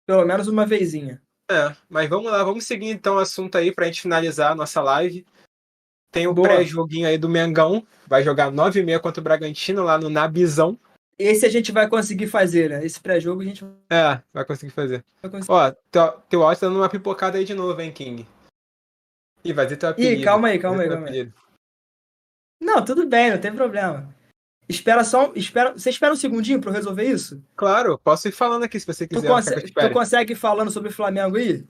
Pelo menos uma vezinha. Mas vamos lá, vamos seguir então o assunto aí pra gente finalizar a nossa live. Tem o Boa. pré-joguinho aí do Mengão, vai jogar 9h30 contra o Bragantino lá no Nabizão. Esse a gente vai conseguir fazer, né? Esse pré-jogo a gente Vai conseguir fazer. vai conseguir. Ó, teu áudio tá dando uma pipocada aí de novo, hein, King? Ih, vai dizer teu Ih, apelido. calma aí, Vai calma dizer aí, teu calma aí. apelido. Não, tudo bem, não tem problema. Espera só, espera, você espera um segundinho pra eu resolver isso? Claro, posso ir falando aqui se você quiser, quer que eu Tu espere? consegue ir falando sobre o Flamengo aí?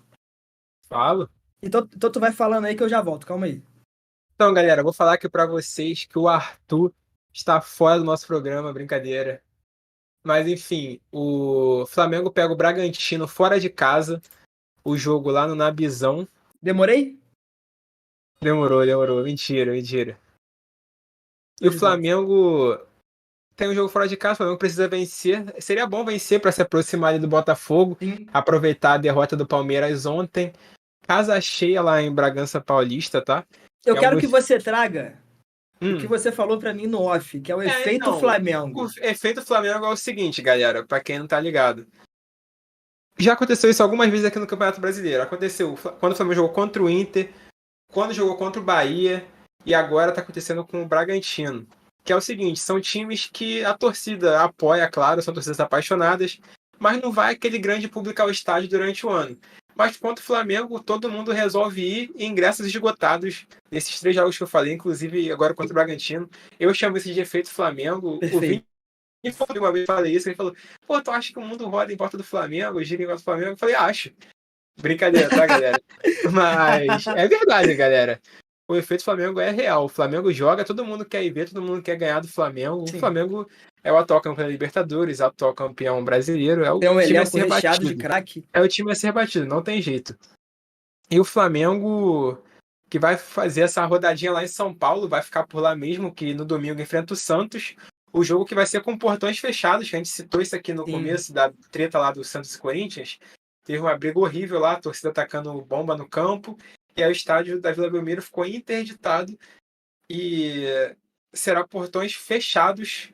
Falo. Então tu vai falando aí que eu já volto, calma aí. Então, galera, eu vou falar aqui pra vocês que o Arthur está fora do nosso programa, brincadeira. Mas enfim, o Flamengo pega o Bragantino fora de casa, o jogo lá no Nabizão. Demorei? Demorou. Mentira, mentira. Tô E o de volta. Flamengo tem um jogo fora de casa, o Flamengo precisa vencer. Seria bom vencer para se aproximar ali do Botafogo, Sim. aproveitar a derrota do Palmeiras ontem. Casa cheia lá em Bragança Paulista, tá? Eu É quero um... que você traga o que Hum. você falou pra mim no off, que é o efeito Então, o Flamengo. efeito Flamengo é o seguinte, galera, para quem não tá ligado. Já aconteceu isso algumas vezes aqui no Campeonato Brasileiro. Aconteceu quando o Flamengo jogou contra o Inter, quando jogou contra o Bahia e agora está acontecendo com o Bragantino. Que é o seguinte, são times que a torcida apoia, claro, são torcidas apaixonadas, mas não vai aquele grande público ao estádio durante o ano. Mas contra o Flamengo, todo mundo resolve ir e ingressos esgotados nesses 3 jogos que eu falei, inclusive agora contra o Bragantino. Eu chamo isso de efeito Flamengo. O Vini Perfeito. uma vez falei isso, ele falou, pô, tu acha que o mundo roda em volta do Flamengo, gira em volta do Flamengo? Eu falei, acho. Brincadeira, tá, galera? Mas é verdade, galera. O efeito Flamengo é real. O Flamengo joga, todo mundo quer ir ver, todo mundo quer ganhar do Flamengo. O Sim. Flamengo é o atual campeão da Libertadores, atual campeão brasileiro, é o Tem um time a elenco ser recheado de batido. craque. É o time a ser batido, não tem jeito. E o Flamengo, que vai fazer essa rodadinha lá em São Paulo, vai ficar por lá mesmo, que no domingo enfrenta o Santos. O jogo que vai ser com portões fechados, que a gente citou isso aqui no Sim. começo da treta lá do Santos e Corinthians. Teve uma briga horrível lá, a torcida atacando bomba no campo. E aí o estádio da Vila Belmiro ficou interditado e será portões fechados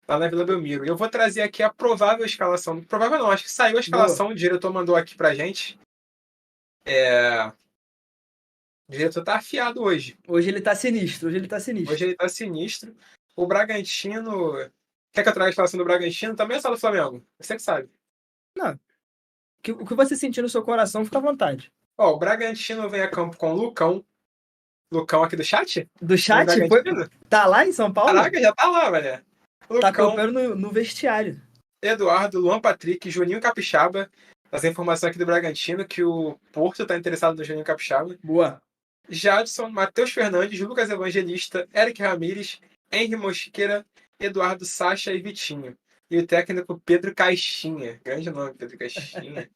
lá na Vila Belmiro. Eu vou trazer aqui a provável escalação. Provável não, acho que saiu a Boa. escalação, o diretor mandou aqui pra gente. O diretor tá afiado hoje. Hoje ele tá sinistro, hoje ele tá Hoje sinistro. ele tá sinistro. O Bragantino. Quer que eu traga a escalação do Bragantino? Também é só do Flamengo. Você que sabe. Não, o que você sentir no seu coração, fica à vontade. Ó, o Bragantino vem a campo com o Lucão. Lucão aqui do chat? Do Time chat, Bragantino? tá lá em São Paulo? Caraca, já tá lá, velho. Tá Lucão, acompanhando no vestiário. Eduardo, Luan Patrick, Juninho Capixaba. As informações aqui do Bragantino que o Porto tá interessado no Juninho Capixaba. Boa. Jadson, Matheus Fernandes, Lucas Evangelista, Eric Ramires, Henry Mosqueira, Eduardo Sacha e Vitinho. E o técnico Pedro Caixinha. Grande nome, Pedro Caixinha.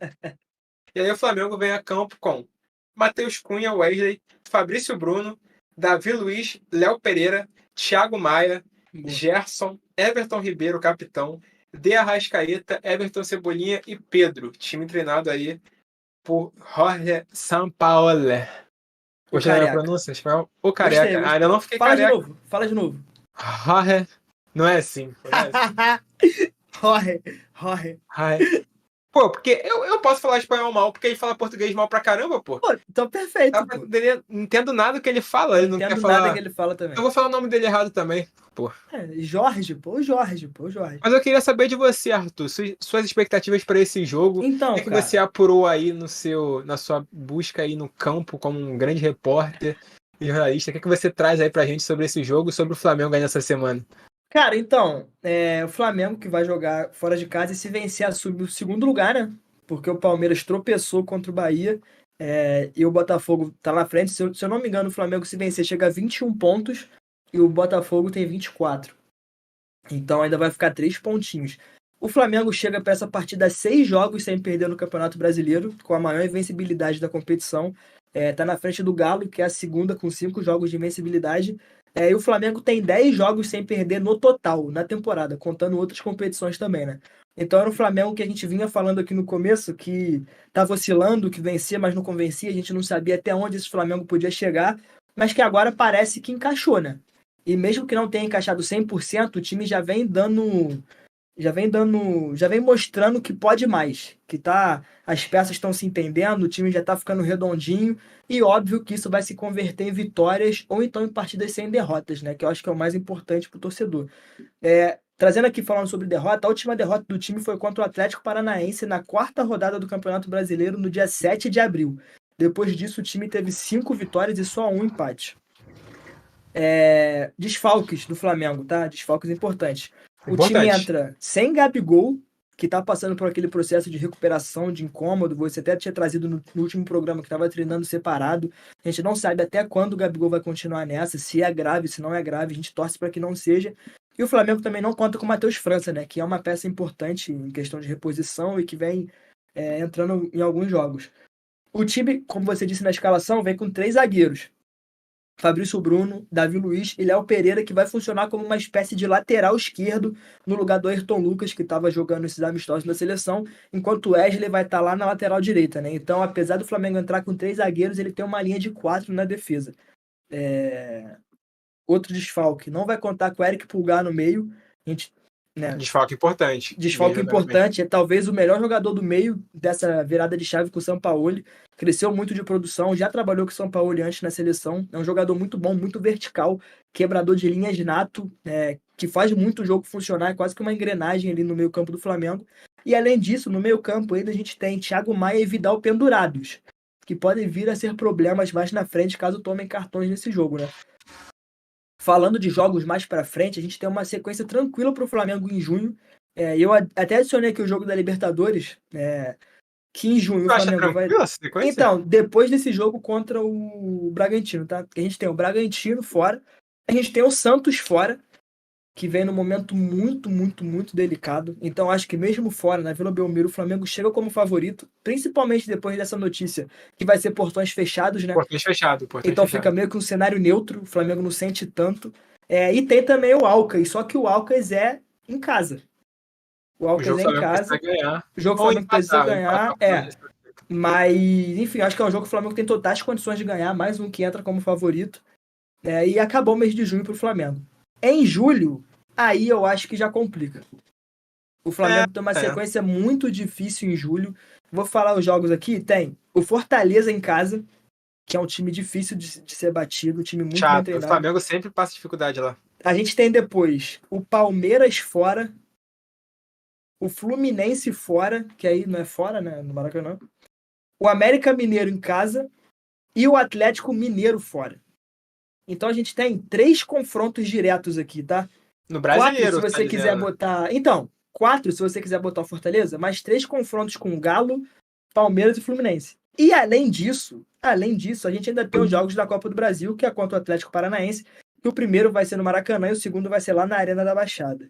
E aí o Flamengo vem a campo com Matheus Cunha, Wesley, Fabrício Bruno, Davi Luiz, Léo Pereira, Thiago Maia, Boa. Gerson, Everton Ribeiro, capitão, De Arrascaeta, Everton Cebolinha e Pedro. Time treinado aí por Jorge Sampaoli. O Gostei da minha careca. pronúncia? Espanhol? O Gostei, careca. Ah, gostei. ainda não fiquei Fala de careca. novo, fala de novo. Jorge. Não é assim. Não é assim. Jorge, Jorge. Jorge. Pô, porque eu posso falar espanhol mal, porque ele fala português mal pra caramba, pô. Pô, então perfeito, pô. Não entendo nada que ele fala, Não ele não quer entendo nada que falar. ele fala Eu também. vou falar o nome dele errado também, pô. Jorge, pô, o Jorge, pô, o Jorge. Mas eu queria saber de você, Arthur, suas expectativas para esse jogo. O que Então, é que você cara, apurou aí na sua busca aí no campo como um grande repórter e jornalista? O que é que você traz aí pra gente sobre esse jogo, sobre o Flamengo aí nessa semana? então, o Flamengo que vai jogar fora de casa e se vencer assume o segundo lugar, né? Porque o Palmeiras tropeçou contra o Bahia, e o Botafogo tá na frente. Se eu não me engano, o Flamengo se vencer chega a 21 pontos e o Botafogo tem 24. Então ainda vai ficar 3 pontinhos. O Flamengo chega para essa partida 6 jogos sem perder no Campeonato Brasileiro, com a maior invencibilidade da competição. Tá na frente do Galo, que é a segunda, com 5 jogos de invencibilidade. E o Flamengo tem 10 jogos sem perder no total, na temporada, contando outras competições também, né? Então era o Flamengo que a gente vinha falando aqui no começo, que estava oscilando, que vencia, mas não convencia. A gente não sabia até onde esse Flamengo podia chegar, mas que agora parece que encaixou, né? E mesmo que não tenha encaixado 100%, o time já vem dando já vem mostrando que pode mais, que as peças estão se entendendo, o time já tá ficando redondinho, e óbvio que isso vai se converter em vitórias ou então em partidas sem derrotas, né? Que eu acho que é o mais importante pro torcedor. Trazendo aqui falando sobre derrota, a última derrota do time foi contra o Atlético Paranaense na quarta rodada do Campeonato Brasileiro no dia 7 de abril. Depois disso, o time teve 5 vitórias e só um empate. Desfalques do Flamengo, tá? Desfalques importantes. O time Importante. entra sem Gabigol, que tá passando por aquele processo de recuperação, de incômodo. Você até tinha trazido no último programa que estava treinando separado. A gente não sabe até quando o Gabigol vai continuar nessa, se é grave, se não é grave. A gente torce para que não seja. E o Flamengo também não conta com o Matheus França, né? Que é uma peça importante em questão de reposição e que vem entrando em alguns jogos. O time, como você disse na escalação, vem com 3 zagueiros. Fabrício Bruno, Davi Luiz e Léo Pereira, que vai funcionar como uma espécie de lateral esquerdo no lugar do Ayrton Lucas, que estava jogando esses amistosos da seleção, enquanto o Wesley vai estar lá na lateral direita, né? Então, apesar do Flamengo entrar com 3 zagueiros, ele tem uma linha de 4 na defesa. Outro desfalque, não vai contar com o Eric Pulgar no meio. A gente, né, Desfalque importante. desfalque importante, é talvez o melhor jogador do meio dessa virada de chave com o Sampaoli. Cresceu muito de produção, já trabalhou com o Sampaoli antes na seleção. É um jogador muito bom, muito vertical, quebrador de linhas nato, que faz muito o jogo funcionar, é quase que uma engrenagem ali no meio campo do Flamengo. E além disso, no meio campo ainda a gente tem Thiago Maia e Vidal pendurados, que podem vir a ser problemas mais na frente caso tomem cartões nesse jogo, né? Falando de jogos mais para frente, a gente tem uma sequência tranquila para o Flamengo em junho. Eu até adicionei aqui o jogo da Libertadores, que em junho o Tu acha Flamengo vai. tranquila essa sequência? Então, depois desse jogo contra o Bragantino, tá? A gente tem o Bragantino fora, a gente tem o Santos fora, que vem num momento muito, muito, muito delicado. Então, acho que mesmo fora, na Vila Belmiro, o Flamengo chega como favorito, principalmente depois dessa notícia, que vai ser portões fechados, né? Portões fechado, portões Então fechado. fica meio que um cenário neutro, o Flamengo não sente tanto. E tem também o Alcas, só que o Alcas é em casa. O O Alcas jogo é o em Flamengo precisa casa. ganhar. O jogo que o Ou Flamengo precisa empatar, ganhar, empatar. Mas, enfim, acho que é um jogo que o Flamengo tem totais condições de ganhar, mais um que entra como favorito. E acabou o mês de junho pro Flamengo. Em julho, aí eu acho que já complica. O Flamengo tem uma sequência muito difícil em julho. Vou falar os jogos aqui. Tem o Fortaleza em casa, que é um time difícil de ser batido, um time muito bem Chato. O treinado. Flamengo sempre passa dificuldade lá. A gente tem depois o Palmeiras fora, o Fluminense fora, que aí não é fora, né, no Maracanã, o América Mineiro em casa e o Atlético Mineiro fora. Então a gente tem 3 confrontos diretos aqui, tá? No 4 brasileiro, se você tá quiser dizendo. botar... Então, 4 se você quiser botar o Fortaleza, mais 3 confrontos com o Galo, Palmeiras e Fluminense. E além disso, a gente ainda tem os jogos da Copa do Brasil, que é contra o Atlético Paranaense, que o primeiro vai ser no Maracanã e o segundo vai ser lá na Arena da Baixada.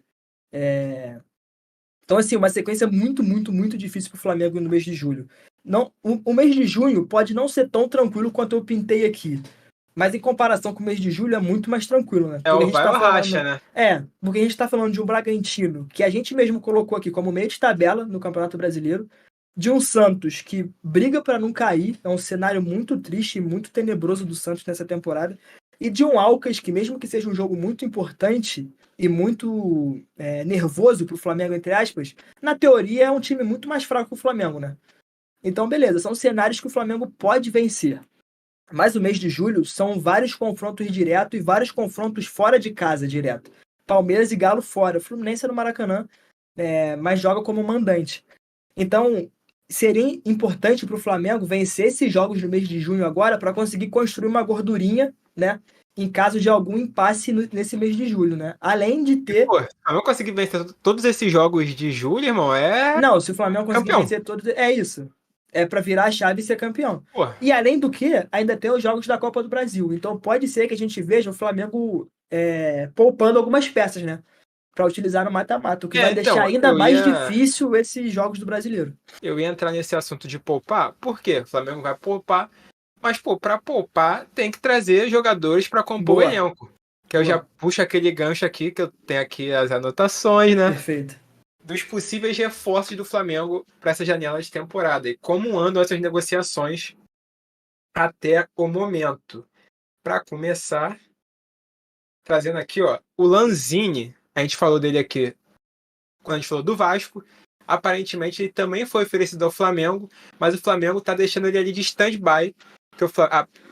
Então, assim, uma sequência muito, muito, muito difícil para o Flamengo no mês de julho. Não, o mês de junho pode não ser tão tranquilo quanto eu pintei aqui. Mas em comparação com o mês de julho é muito mais tranquilo, né? É o vai ou racha, né? Porque a gente tá falando de um Bragantino, que a gente mesmo colocou aqui como meio de tabela no Campeonato Brasileiro, de um Santos que briga para não cair, é um cenário muito triste e muito tenebroso do Santos nessa temporada, e de um Alcas que, mesmo que seja um jogo muito importante e muito nervoso pro Flamengo, entre aspas, na teoria é um time muito mais fraco que o Flamengo, né? Então, beleza, são cenários que o Flamengo pode vencer. Mas o mês de julho são vários confrontos diretos e vários confrontos fora de casa direto. Palmeiras e Galo fora. Fluminense é no Maracanã, mas joga como mandante. Então, seria importante para o Flamengo vencer esses jogos do mês de junho agora para conseguir construir uma gordurinha, né? Em caso de algum impasse nesse mês de julho, né? Além de ter... Pô, se o Flamengo conseguir vencer todos esses jogos de julho, irmão, Não, se o Flamengo conseguir campeão. vencer todos... É isso. É para virar a chave e ser campeão. Pô. E além do que, ainda tem os jogos da Copa do Brasil. Então pode ser que a gente veja o Flamengo poupando algumas peças, né? Para utilizar no mata-mata, o que vai deixar ainda mais difícil esses jogos do Brasileiro. Eu ia entrar nesse assunto de poupar. Por quê? O Flamengo vai poupar. Mas, pô, pra poupar, tem que trazer jogadores para compor o elenco. Que eu já puxo aquele gancho aqui, que eu tenho aqui as anotações, né? Perfeito. Dos possíveis reforços do Flamengo para essa janela de temporada. E como andam essas negociações até o momento. Para começar, trazendo aqui, ó, o Lanzini. A gente falou dele aqui quando a gente falou do Vasco, aparentemente ele também foi oferecido ao Flamengo, mas o Flamengo está deixando ele ali de stand-by.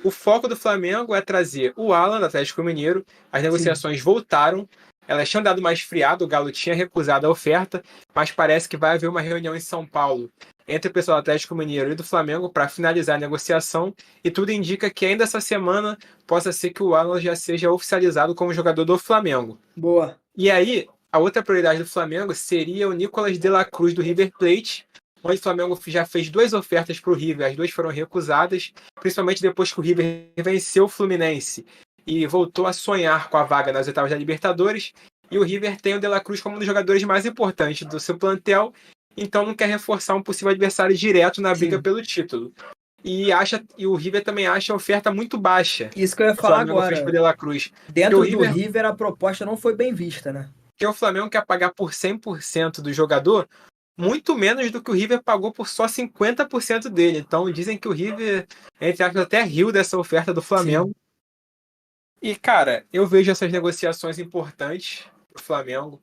O foco do Flamengo é trazer o Alan do Atlético Mineiro. As negociações voltaram. Elas tinham dado mais friado, o Galo tinha recusado a oferta, mas parece que vai haver uma reunião em São Paulo entre o pessoal do Atlético Mineiro e do Flamengo para finalizar a negociação, e tudo indica que ainda essa semana possa ser que o Alan já seja oficializado como jogador do Flamengo. Boa. E aí, a outra prioridade do Flamengo seria o Nicolas de la Cruz do River Plate, onde o Flamengo já fez 2 ofertas para o River, as 2 foram recusadas, principalmente depois que o River venceu o Fluminense e voltou a sonhar com a vaga nas oitavas da Libertadores, e o River tem o de la Cruz como um dos jogadores mais importantes do seu plantel, então não quer reforçar um possível adversário direto na briga pelo título. E o River também acha a oferta muito baixa. Isso que eu ia falar agora. Fez pro de la Cruz. Dentro do River, a proposta não foi bem vista, né? Porque o Flamengo quer pagar por 100% do jogador, muito menos do que o River pagou por só 50% dele. Então dizem que o River, entre aspas, até riu dessa oferta do Flamengo. Sim. E, cara, eu vejo essas negociações importantes pro Flamengo.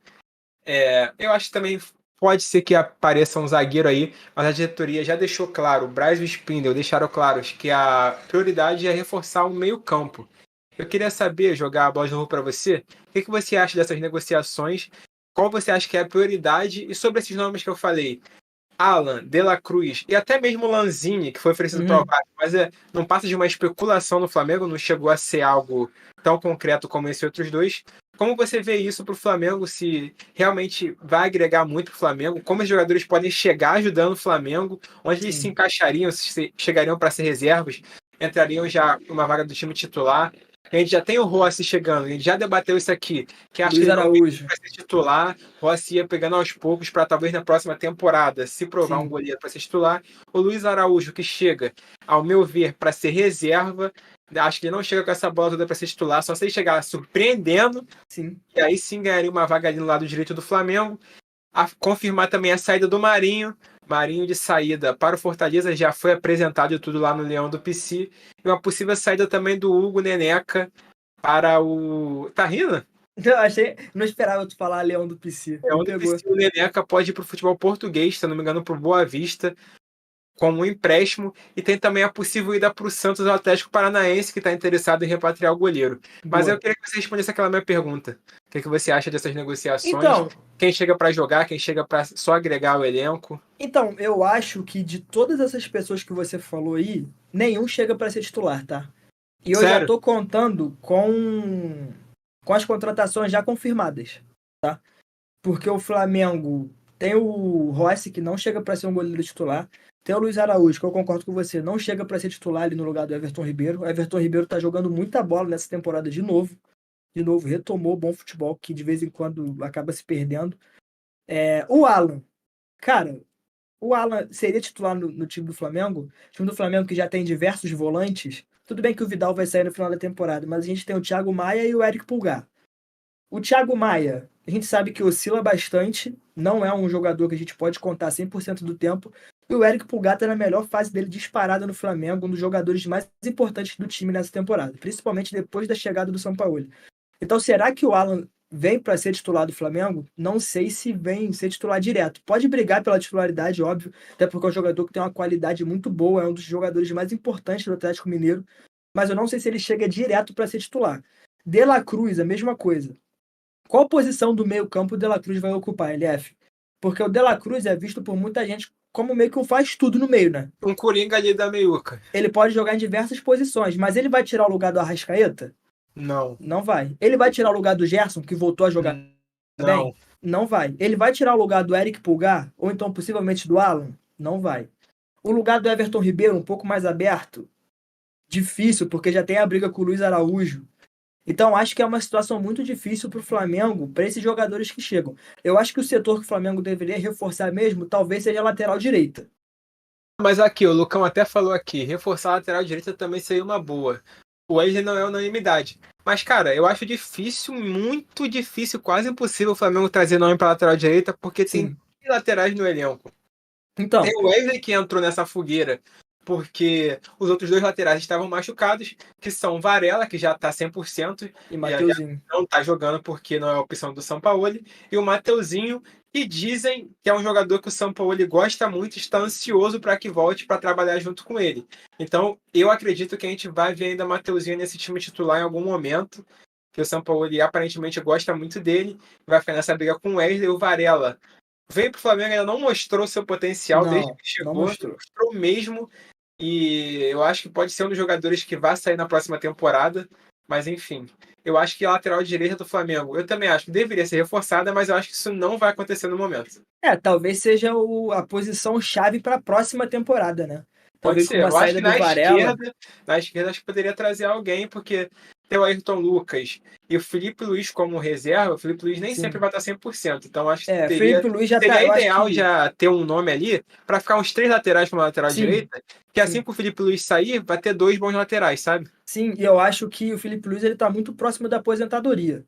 Eu acho que também pode ser que apareça um zagueiro aí, mas a diretoria já deixou claro, o Braz e o Spindle deixaram claros que a prioridade é reforçar o meio-campo. Eu queria saber, jogar a bola de novo para você, o que você acha dessas negociações, qual você acha que é a prioridade, e sobre esses nomes que eu falei, Alan, De La Cruz e até mesmo Lanzini, que foi oferecido para o Vasco, mas não passa de uma especulação no Flamengo, não chegou a ser algo tão concreto como esses outros dois. Como você vê isso para o Flamengo, se realmente vai agregar muito para o Flamengo, como os jogadores podem chegar ajudando o Flamengo, onde eles se encaixariam, se chegariam para ser reservas, entrariam já numa vaga do time titular. A gente já tem o Rossi chegando, a gente já debateu isso aqui, que acho Luiz que Araújo para ser titular, Rossi ia pegando aos poucos para talvez na próxima temporada se provar um goleiro para ser titular. O Luiz Araújo, que chega, ao meu ver, para ser reserva, acho que ele não chega com essa bola toda para ser titular, só se ele chegar surpreendendo, e aí sim ganharia uma vaga ali no lado direito do Flamengo. Confirmar também a saída do Marinho de saída para o Fortaleza, já foi apresentado tudo lá no Leão do PC, e uma possível saída também do Hugo Neneca para o... Tá rindo? Não esperava tu falar Leão do PC. Leão do PC, o Neneca pode ir para o futebol português, se não me engano, para o Boa Vista, como um empréstimo, e tem também a possível ida para o Santos ao Atlético Paranaense, que está interessado em repatriar o goleiro. Mas eu queria que você respondesse aquela minha pergunta. O que você acha dessas negociações? Então, quem chega para jogar, quem chega para só agregar o elenco? Então, eu acho que de todas essas pessoas que você falou aí, nenhum chega para ser titular, tá? E eu já tô contando com as contratações já confirmadas, tá? Porque o Flamengo tem o Rossi, que não chega para ser um goleiro titular. Tem o Luiz Araújo, que eu concordo com você, não chega para ser titular ali no lugar do Everton Ribeiro. O Everton Ribeiro tá jogando muita bola nessa temporada de novo. De novo, retomou o bom futebol, que de vez em quando acaba se perdendo. O Alan. Cara, o Alan seria titular no time do Flamengo. O time do Flamengo que já tem diversos volantes. Tudo bem que o Vidal vai sair no final da temporada, mas a gente tem o Thiago Maia e o Eric Pulgar. O Thiago Maia, a gente sabe que oscila bastante, não é um jogador que a gente pode contar 100% do tempo. E o Eric Pulgar está na melhor fase dele disparada no Flamengo, um dos jogadores mais importantes do time nessa temporada, principalmente depois da chegada do Sampaoli. Então, será que o Alan vem para ser titular do Flamengo? Não sei se vem ser titular direto. Pode brigar pela titularidade, óbvio, até porque é um jogador que tem uma qualidade muito boa, é um dos jogadores mais importantes do Atlético Mineiro, mas eu não sei se ele chega direto para ser titular. De La Cruz, a mesma coisa. Qual posição do meio-campo o De La Cruz vai ocupar, LF? Porque o De La Cruz é visto por muita gente como meio que um faz tudo no meio, né? Um coringa ali da meiuca. Ele pode jogar em diversas posições, mas ele vai tirar o lugar do Arrascaeta? Não. Não vai. Ele vai tirar o lugar do Gerson, que voltou a jogar bem? Não vai. Ele vai tirar o lugar do Eric Pulgar? Ou então possivelmente do Alan? Não vai. O lugar do Everton Ribeiro, um pouco mais aberto? Difícil, porque já tem a briga com o Luiz Araújo. Então, acho que é uma situação muito difícil para o Flamengo, para esses jogadores que chegam. Eu acho que o setor que o Flamengo deveria reforçar mesmo, talvez seja a lateral direita. Mas aqui, o Lucão até falou aqui, reforçar a lateral direita também seria uma boa. O Wesley não é unanimidade. Mas, cara, eu acho difícil, muito difícil, quase impossível o Flamengo trazer nome para lateral direita, porque tem laterais no elenco. Então, tem o Wesley que entrou nessa fogueira porque os outros dois laterais estavam machucados, que são Varela, que já está 100%, E já Mateuzinho. não está jogando porque não é a opção do Sampaoli, e o Mateuzinho, que dizem que é um jogador que o Sampaoli gosta muito, está ansioso para que volte para trabalhar junto com ele. Então, eu acredito que a gente vai ver ainda Mateuzinho nesse time titular em algum momento, que o Sampaoli aparentemente gosta muito dele, vai ficar nessa briga com o Wesley. O Varela veio para o Flamengo, ainda não mostrou seu potencial desde Não, que não chegou, não mostrou. mostrou mesmo, e eu acho que pode ser um dos jogadores que vai sair na próxima temporada, mas enfim. Eu acho que a lateral direita do Flamengo, eu também acho que deveria ser reforçada, mas eu acho que isso não vai acontecer no momento. Talvez seja a posição chave para a próxima temporada, né? Pode Talvez com ser. uma Eu acho saída que do Varela. na esquerda acho que poderia trazer alguém, porque tem o Ayrton Lucas e o Felipe Luiz como reserva, o Felipe Luiz nem sempre Sim. vai estar 100%. Então acho que Felipe Luiz já tá. seria Eu acho ideal que. já ter um nome ali para ficar uns três laterais para uma lateral Sim, direita, que assim sim. que o Felipe Luiz sair, vai ter dois bons laterais, sabe? Sim, e eu acho que o Felipe Luiz ele tá muito próximo da aposentadoria.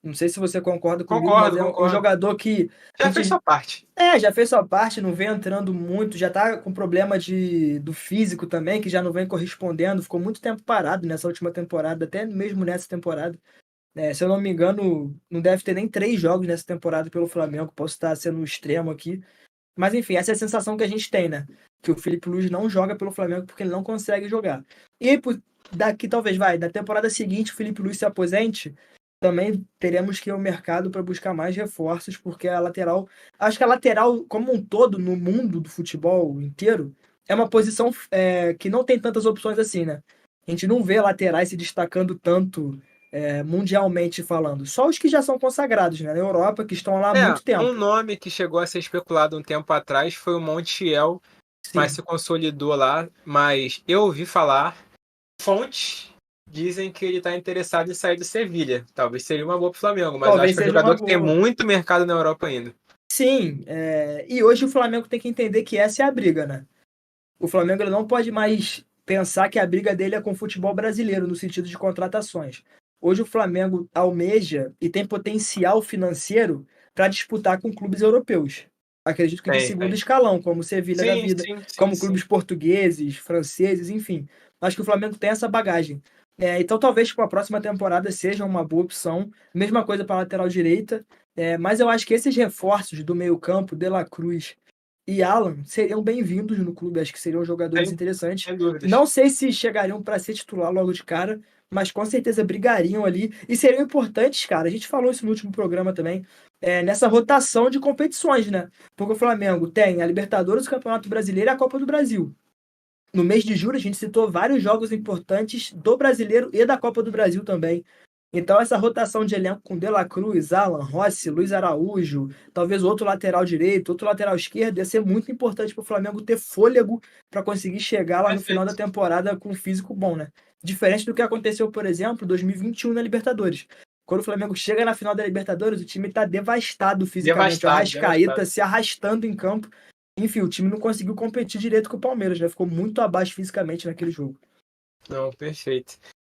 Não sei se você concorda comigo, mas Concordo, é um concordo. jogador que a Já fez gente sua parte. já fez sua parte, não vem entrando muito, já tá com problema do físico também, que já não vem correspondendo, ficou muito tempo parado nessa última temporada, até mesmo nessa temporada. Se eu não me engano, não deve ter nem 3 jogos nessa temporada pelo Flamengo, posso estar sendo um extremo aqui. Mas enfim, essa é a sensação que a gente tem, né? Que o Felipe Luiz não joga pelo Flamengo porque ele não consegue jogar. E daqui, talvez, da temporada seguinte, o Felipe Luiz se aposente, também teremos que ir ao mercado para buscar mais reforços, porque a lateral. Acho que a lateral, como um todo, no mundo do futebol inteiro, é uma posição que não tem tantas opções assim, né? A gente não vê laterais se destacando tanto mundialmente falando. Só os que já são consagrados, né? Na Europa, que estão lá há muito Um tempo. nome que chegou a ser especulado um tempo atrás foi o Montiel, mas Sim. se consolidou lá. Mas eu ouvi falar, fontes dizem que ele está interessado em sair do Sevilha. Talvez seria uma boa para o Flamengo, mas eu acho Talvez que é um seja uma jogador que tem boa. muito mercado na Europa ainda. Sim, e hoje o Flamengo tem que entender que essa é a briga, né? O Flamengo ele não pode mais pensar que a briga dele é com o futebol brasileiro, no sentido de contratações. Hoje o Flamengo almeja e tem potencial financeiro para disputar com clubes europeus. Acredito que de Tem, segundo tem. escalão, como o Sevilha da Sim, vida, sim, sim, como sim. clubes portugueses, franceses, enfim. Acho que o Flamengo tem essa bagagem. Então talvez para a próxima temporada seja uma boa opção. Mesma coisa para a lateral direita. Mas eu acho que esses reforços do meio-campo, De La Cruz e Alan, seriam bem-vindos no clube. Acho que seriam jogadores Sem, interessantes. sem dúvidas. Não sei se chegariam para ser titular logo de cara, mas com certeza brigariam ali e seriam importantes, cara. A gente falou isso no último programa também, nessa rotação de competições, né? Porque o Flamengo tem a Libertadores, o Campeonato Brasileiro e a Copa do Brasil. No mês de julho, a gente citou vários jogos importantes do Brasileiro e da Copa do Brasil também. Então, essa rotação de elenco com De La Cruz, Alan, Rossi, Luiz Araújo, talvez outro lateral direito, outro lateral esquerdo, ia ser muito importante para o Flamengo ter fôlego para conseguir chegar lá no final da Perfeito. temporada com um físico bom, né? Diferente do que aconteceu, por exemplo, em 2021 na Libertadores. Quando o Flamengo chega na final da Libertadores, o time está devastado fisicamente. O Devastado, Arrascaeta devastado. se arrastando em campo. Enfim, o time não conseguiu competir direito com o Palmeiras, né? Ficou muito abaixo fisicamente naquele jogo. Não, perfeito.